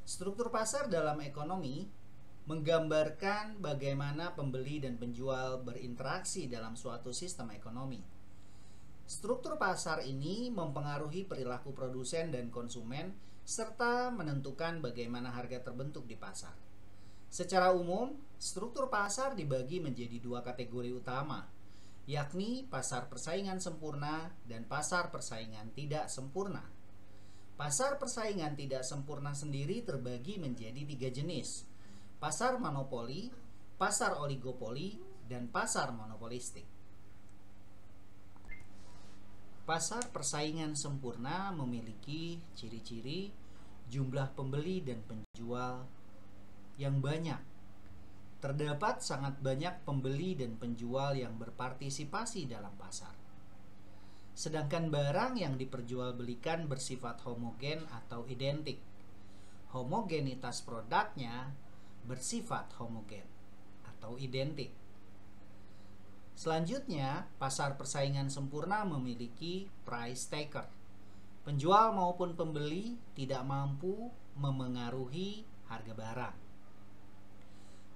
Struktur pasar dalam ekonomi menggambarkan bagaimana pembeli dan penjual berinteraksi dalam suatu sistem ekonomi. Struktur pasar ini mempengaruhi perilaku produsen dan konsumen serta menentukan bagaimana harga terbentuk di pasar. Secara umum, struktur pasar dibagi menjadi dua kategori utama, yakni pasar persaingan sempurna dan pasar persaingan tidak sempurna. Pasar persaingan tidak sempurna sendiri terbagi menjadi tiga jenis: pasar monopoli, pasar oligopoli, dan pasar monopolistik. Pasar persaingan sempurna memiliki ciri-ciri jumlah pembeli dan penjual yang banyak. Terdapat sangat banyak pembeli dan penjual yang berpartisipasi dalam pasar. Sedangkan barang yang diperjualbelikan bersifat homogen atau identik. Homogenitas produknya bersifat homogen atau identik. Selanjutnya, pasar persaingan sempurna memiliki price taker. Penjual maupun pembeli tidak mampu memengaruhi harga barang.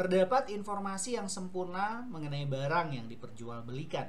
Terdapat informasi yang sempurna mengenai barang yang diperjualbelikan.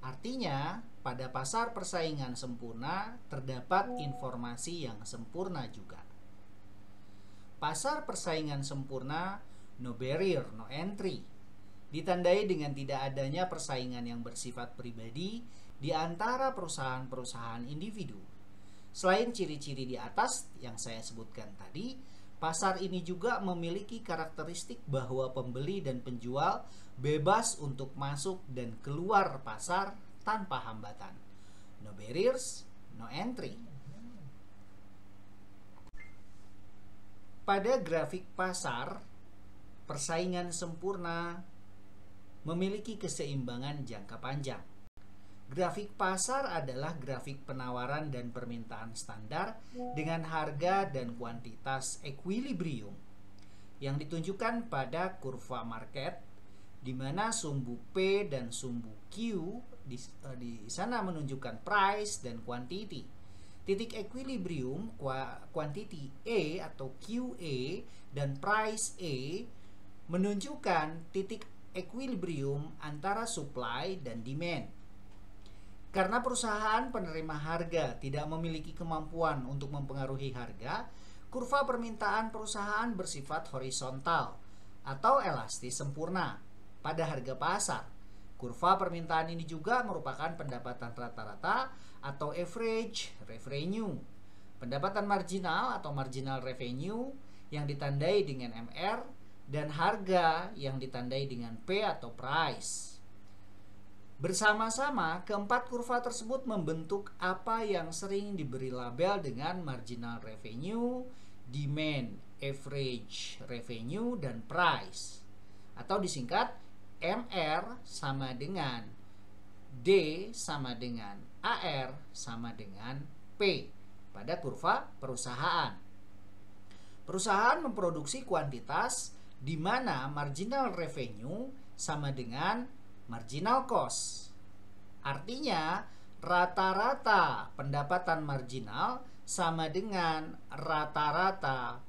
Artinya, pada pasar persaingan sempurna terdapat informasi yang sempurna juga. Pasar persaingan sempurna no barrier, no entry, ditandai dengan tidak adanya persaingan yang bersifat pribadi di antara perusahaan-perusahaan individu. Selain ciri-ciri di atas yang saya sebutkan tadi, pasar ini juga memiliki karakteristik bahwa pembeli dan penjual bebas untuk masuk dan keluar pasar tanpa hambatan. No barriers, no entry. Pada grafik pasar, persaingan sempurna memiliki keseimbangan jangka panjang. Grafik pasar adalah grafik penawaran dan permintaan standar dengan harga dan kuantitas equilibrium yang ditunjukkan pada kurva market, di mana sumbu P dan sumbu Q di sana menunjukkan price dan quantity. Titik equilibrium, quantity A atau QA, dan price A menunjukkan titik equilibrium antara supply dan demand. Karena perusahaan penerima harga tidak memiliki kemampuan untuk mempengaruhi harga, kurva permintaan perusahaan bersifat horizontal atau elastis sempurna pada harga pasar. Kurva permintaan ini juga merupakan pendapatan rata-rata atau average revenue, pendapatan marginal atau marginal revenue yang ditandai dengan MR, dan harga yang ditandai dengan P atau price. Bersama-sama, keempat kurva tersebut membentuk apa yang sering diberi label dengan marginal revenue, demand, average revenue, dan price. Atau disingkat MR sama dengan D sama dengan AR sama dengan P pada kurva perusahaan. Perusahaan memproduksi kuantitas di mana marginal revenue sama dengan marginal cost. Artinya, rata-rata pendapatan marginal sama dengan rata-rata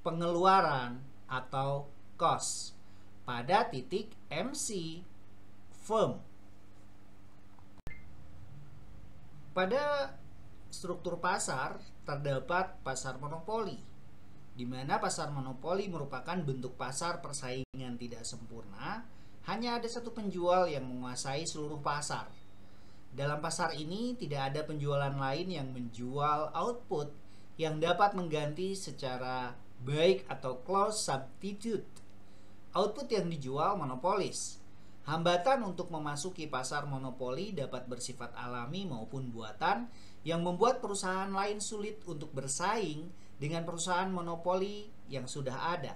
pengeluaran atau cost pada titik MC firm. Pada struktur pasar terdapat pasar monopoli, di mana pasar monopoli merupakan bentuk pasar persaingan tidak sempurna. Hanya ada satu penjual yang menguasai seluruh pasar. Dalam pasar ini tidak ada penjualan lain yang menjual output yang dapat mengganti secara baik atau close substitute output yang dijual monopolis. Hambatan untuk memasuki pasar monopoli dapat bersifat alami maupun buatan yang membuat perusahaan lain sulit untuk bersaing dengan perusahaan monopoli yang sudah ada.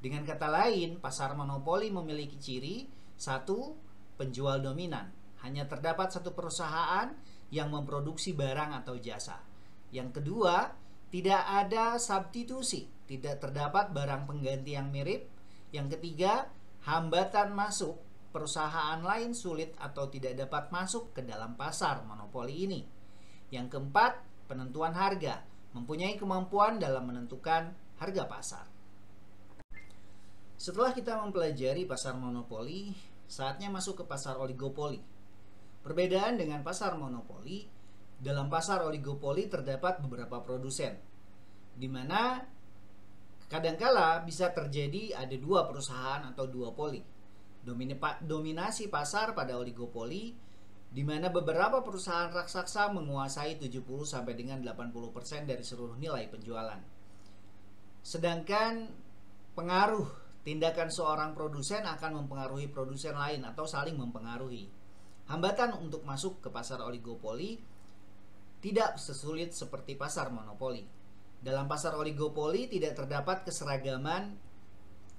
Dengan kata lain, pasar monopoli memiliki ciri: satu, penjual dominan. Hanya terdapat satu perusahaan yang memproduksi barang atau jasa. Yang kedua, tidak ada substitusi, tidak terdapat barang pengganti yang mirip. Yang ketiga, hambatan masuk, perusahaan lain sulit atau tidak dapat masuk ke dalam pasar monopoli ini. Yang keempat, penentuan harga. mempunyai kemampuan dalam menentukan harga pasar. Setelah kita mempelajari pasar monopoli, saatnya masuk ke pasar oligopoli. Perbedaan dengan pasar monopoli, dalam pasar oligopoli terdapat beberapa produsen, di mana kadangkala bisa terjadi ada dua perusahaan atau dua poli. Dominasi pasar pada oligopoli, di mana beberapa perusahaan raksasa menguasai 70 sampai dengan 80% dari seluruh nilai penjualan. Sedangkan pengaruh tindakan seorang produsen akan mempengaruhi produsen lain atau saling mempengaruhi. Hambatan untuk masuk ke pasar oligopoli tidak sesulit seperti pasar monopoli. Dalam pasar oligopoli tidak terdapat keseragaman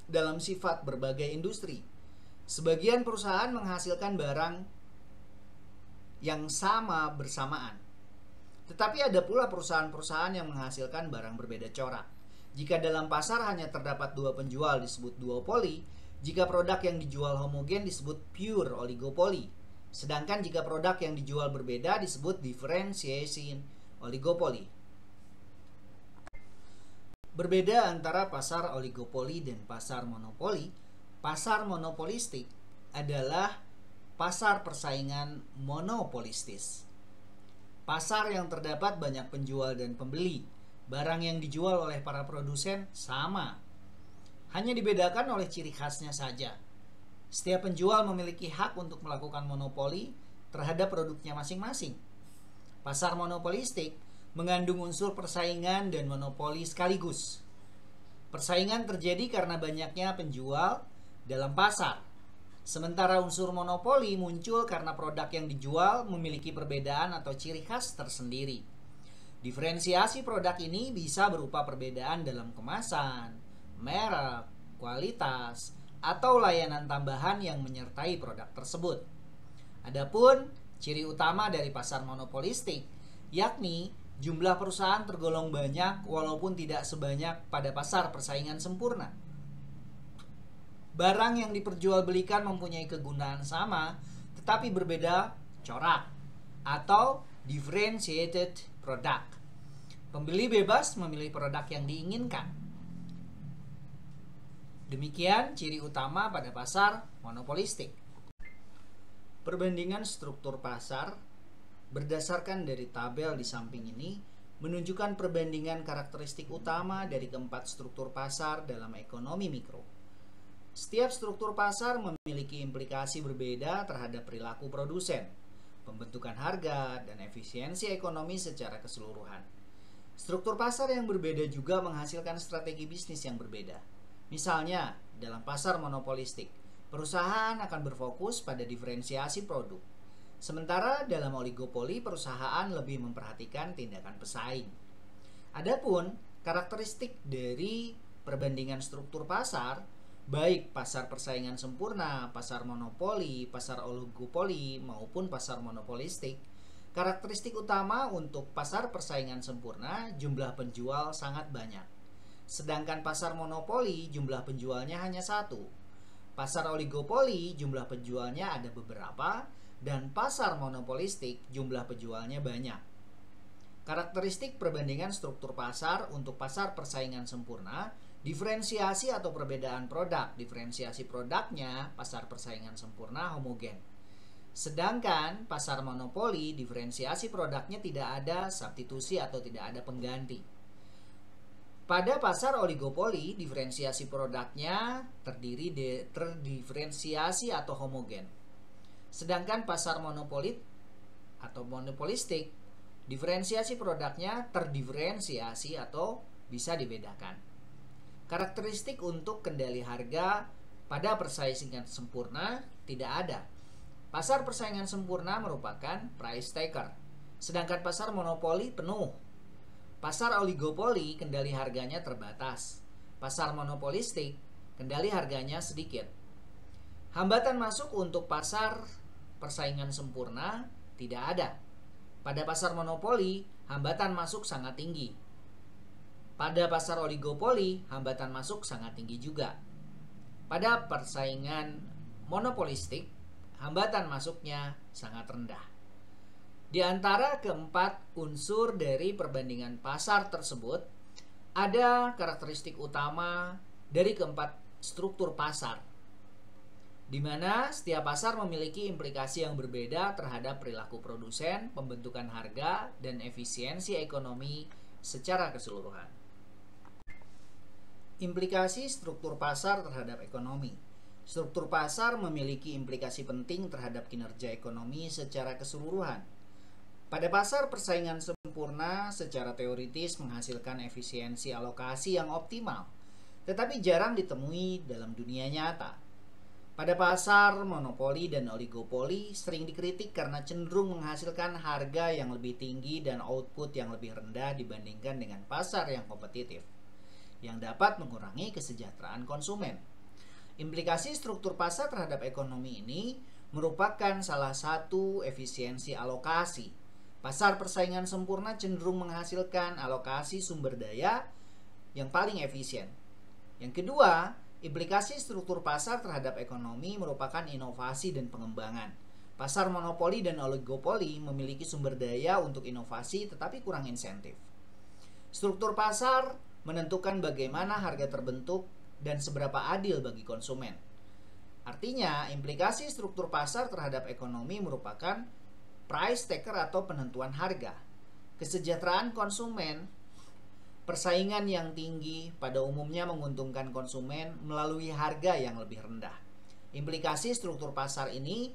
dalam sifat berbagai industri. Sebagian perusahaan menghasilkan barang yang sama bersamaan. Tetapi ada pula perusahaan-perusahaan yang menghasilkan barang berbeda corak. Jika dalam pasar hanya terdapat dua penjual disebut duopoli, jika produk yang dijual homogen disebut pure oligopoli. Sedangkan jika produk yang dijual berbeda disebut differentiation oligopoli. Berbeda antara pasar oligopoli dan pasar monopoli, pasar monopolistik adalah pasar persaingan monopolistis. Pasar yang terdapat banyak penjual dan pembeli. Barang yang dijual oleh para produsen sama. Hanya dibedakan oleh ciri khasnya saja. Setiap penjual memiliki hak untuk melakukan monopoli terhadap produknya masing-masing. Pasar monopolistik mengandung unsur persaingan dan monopoli sekaligus. Persaingan terjadi karena banyaknya penjual dalam pasar. Sementara unsur monopoli muncul karena produk yang dijual memiliki perbedaan atau ciri khas tersendiri. Diferensiasi produk ini bisa berupa perbedaan dalam kemasan, merek, kualitas, atau layanan tambahan yang menyertai produk tersebut. Adapun ciri utama dari pasar monopolistik, yakni jumlah perusahaan tergolong banyak walaupun tidak sebanyak pada pasar persaingan sempurna. Barang yang diperjualbelikan mempunyai kegunaan sama, tetapi berbeda corak atau differentiated product. Pembeli bebas memilih produk yang diinginkan. Demikian ciri utama pada pasar monopolistik. Perbandingan struktur pasar berdasarkan dari tabel di samping ini menunjukkan perbandingan karakteristik utama dari keempat struktur pasar dalam ekonomi mikro. Setiap struktur pasar memiliki implikasi berbeda terhadap perilaku produsen, pembentukan harga, dan efisiensi ekonomi secara keseluruhan. Struktur pasar yang berbeda juga menghasilkan strategi bisnis yang berbeda. Misalnya, dalam pasar monopolistik, perusahaan akan berfokus pada diferensiasi produk. Sementara dalam oligopoli, perusahaan lebih memperhatikan tindakan pesaing. Adapun karakteristik dari perbandingan struktur pasar, baik pasar persaingan sempurna, pasar monopoli, pasar oligopoli, maupun pasar monopolistik, karakteristik utama untuk pasar persaingan sempurna, jumlah penjual sangat banyak. Sedangkan pasar monopoli, jumlah penjualnya hanya satu. Pasar oligopoli, jumlah penjualnya ada beberapa, dan pasar monopolistik, jumlah penjualnya banyak. Karakteristik perbandingan struktur pasar untuk pasar persaingan sempurna, diferensiasi atau perbedaan produk. Diferensiasi produknya, pasar persaingan sempurna homogen. Sedangkan pasar monopoli, diferensiasi produknya tidak ada substitusi atau tidak ada pengganti. Pada pasar oligopoli, diferensiasi produknya terdiferensiasi atau homogen. Sedangkan pasar monopolit atau monopolistik, diferensiasi produknya terdiferensiasi atau bisa dibedakan. Karakteristik untuk kendali harga pada persaingan sempurna tidak ada. Pasar persaingan sempurna merupakan price taker, sedangkan pasar monopoli penuh. Pasar oligopoli kendali harganya terbatas. Pasar monopolistik kendali harganya sedikit. Hambatan masuk untuk pasar persaingan sempurna tidak ada. Pada pasar monopoli, hambatan masuk sangat tinggi. Pada pasar oligopoli, hambatan masuk sangat tinggi juga. Pada persaingan monopolistik, hambatan masuknya sangat rendah. Di antara keempat unsur dari perbandingan pasar tersebut, ada karakteristik utama dari keempat struktur pasar, di mana setiap pasar memiliki implikasi yang berbeda terhadap perilaku produsen, pembentukan harga, dan efisiensi ekonomi secara keseluruhan. Implikasi struktur pasar terhadap ekonomi. Struktur pasar memiliki implikasi penting terhadap kinerja ekonomi secara keseluruhan. Pada pasar, persaingan sempurna secara teoritis menghasilkan efisiensi alokasi yang optimal, tetapi jarang ditemui dalam dunia nyata. Pada pasar, monopoli dan oligopoli sering dikritik karena cenderung menghasilkan harga yang lebih tinggi dan output yang lebih rendah dibandingkan dengan pasar yang kompetitif, yang dapat mengurangi kesejahteraan konsumen. Implikasi struktur pasar terhadap ekonomi ini merupakan salah satu efisiensi alokasi. Pasar persaingan sempurna cenderung menghasilkan alokasi sumber daya yang paling efisien. Yang kedua, implikasi struktur pasar terhadap ekonomi merupakan inovasi dan pengembangan. Pasar monopoli dan oligopoli memiliki sumber daya untuk inovasi tetapi kurang insentif. Struktur pasar menentukan bagaimana harga terbentuk dan seberapa adil bagi konsumen. Artinya, implikasi struktur pasar terhadap ekonomi merupakan price taker atau penentuan harga, kesejahteraan konsumen. Persaingan yang tinggi pada umumnya menguntungkan konsumen melalui harga yang lebih rendah. Implikasi struktur pasar ini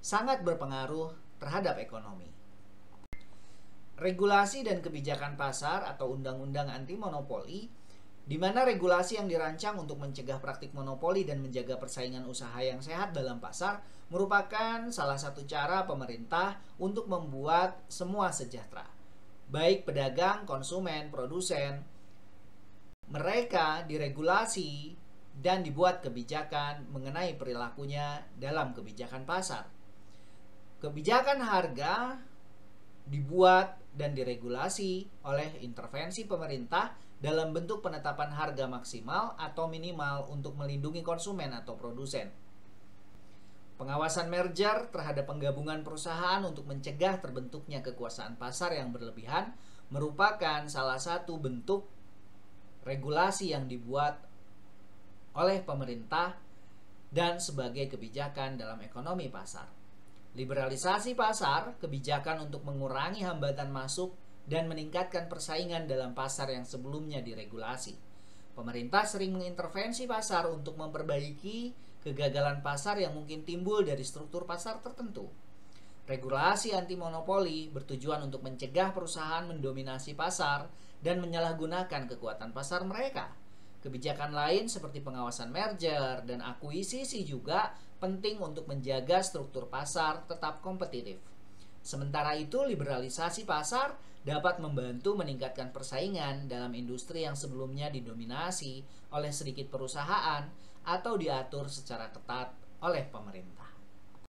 sangat berpengaruh terhadap ekonomi. Regulasi dan kebijakan pasar atau undang-undang anti monopoli, di mana regulasi yang dirancang untuk mencegah praktik monopoli dan menjaga persaingan usaha yang sehat dalam pasar merupakan salah satu cara pemerintah untuk membuat semua sejahtera, baik pedagang, konsumen, produsen. Mereka diregulasi dan dibuat kebijakan mengenai perilakunya dalam kebijakan pasar. Kebijakan harga dibuat dan diregulasi oleh intervensi pemerintah dalam bentuk penetapan harga maksimal atau minimal untuk melindungi konsumen atau produsen. Pengawasan merger terhadap penggabungan perusahaan untuk mencegah terbentuknya kekuasaan pasar yang berlebihan merupakan salah satu bentuk regulasi yang dibuat oleh pemerintah dan sebagai kebijakan dalam ekonomi pasar. Liberalisasi pasar, kebijakan untuk mengurangi hambatan masuk dan meningkatkan persaingan dalam pasar yang sebelumnya diregulasi. Pemerintah sering mengintervensi pasar untuk memperbaiki kegagalan pasar yang mungkin timbul dari struktur pasar tertentu. Regulasi anti monopoli bertujuan untuk mencegah perusahaan mendominasi pasar dan menyalahgunakan kekuatan pasar mereka. Kebijakan lain seperti pengawasan merger dan akuisisi juga penting untuk menjaga struktur pasar tetap kompetitif. Sementara itu, liberalisasi pasar dapat membantu meningkatkan persaingan dalam industri yang sebelumnya didominasi oleh sedikit perusahaan atau diatur secara ketat oleh pemerintah.